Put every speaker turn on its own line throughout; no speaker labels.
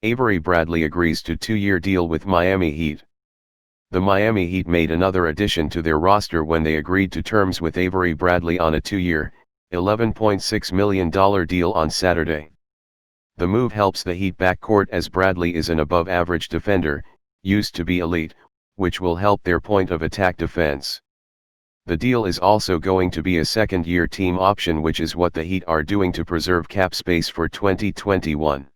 Avery Bradley agrees to two-year deal with Miami Heat. The Miami Heat made another addition to their roster when they agreed to terms with Avery Bradley on a two-year, $11.6 million deal on Saturday. The move helps the Heat backcourt as Bradley is an above-average defender, used to be elite, which will help their point of attack defense. The deal is also going to be a second-year team option, which is what the Heat are doing to preserve cap space for 2021.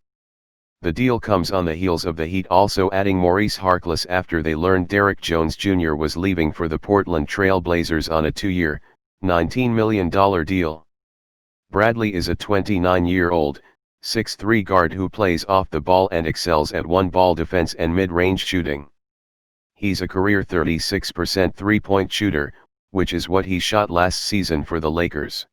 The deal comes on the heels of the Heat also adding Maurice Harkless after they learned Derrick Jones Jr. was leaving for the Portland Trail Blazers on a two-year, $19 million deal. Bradley is a 29-year-old, 6'3" guard who plays off the ball and excels at one-ball defense and mid-range shooting. He's a career 36% three-point shooter, which is what he shot last season for the Lakers.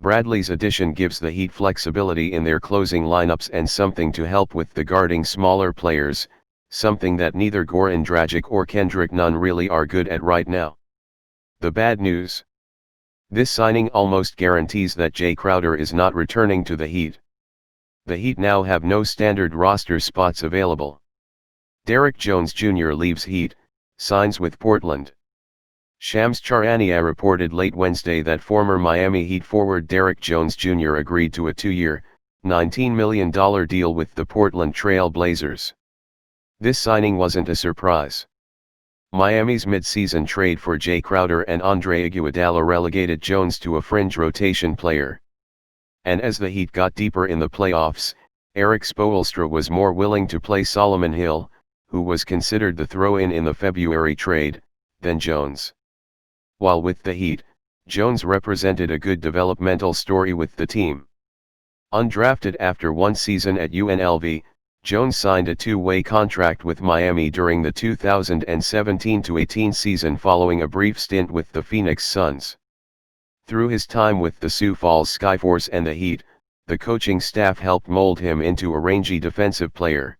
Bradley's addition gives the Heat flexibility in their closing lineups and something to help with the guarding smaller players, something that neither Goran Dragic or Kendrick Nunn really are good at right now. The bad news? This signing almost guarantees that Jay Crowder is not returning to the Heat. The Heat now have no standard roster spots available. Derrick Jones Jr. leaves Heat, signs with Portland. Shams Charania reported late Wednesday that former Miami Heat forward Derrick Jones Jr. agreed to a two-year, $19 million deal with the Portland Trail Blazers. This signing wasn't a surprise. Miami's mid-season trade for Jay Crowder and Andre Iguodala relegated Jones to a fringe rotation player. And as the Heat got deeper in the playoffs, Erik Spoelstra was more willing to play Solomon Hill, who was considered the throw-in in the February trade, than Jones. While with the Heat, Jones represented a good developmental story with the team. Undrafted after one season at UNLV, Jones signed a two-way contract with Miami during the 2017-18 season following a brief stint with the Phoenix Suns. Through his time with the Sioux Falls Skyforce and the Heat, the coaching staff helped mold him into a rangy defensive player.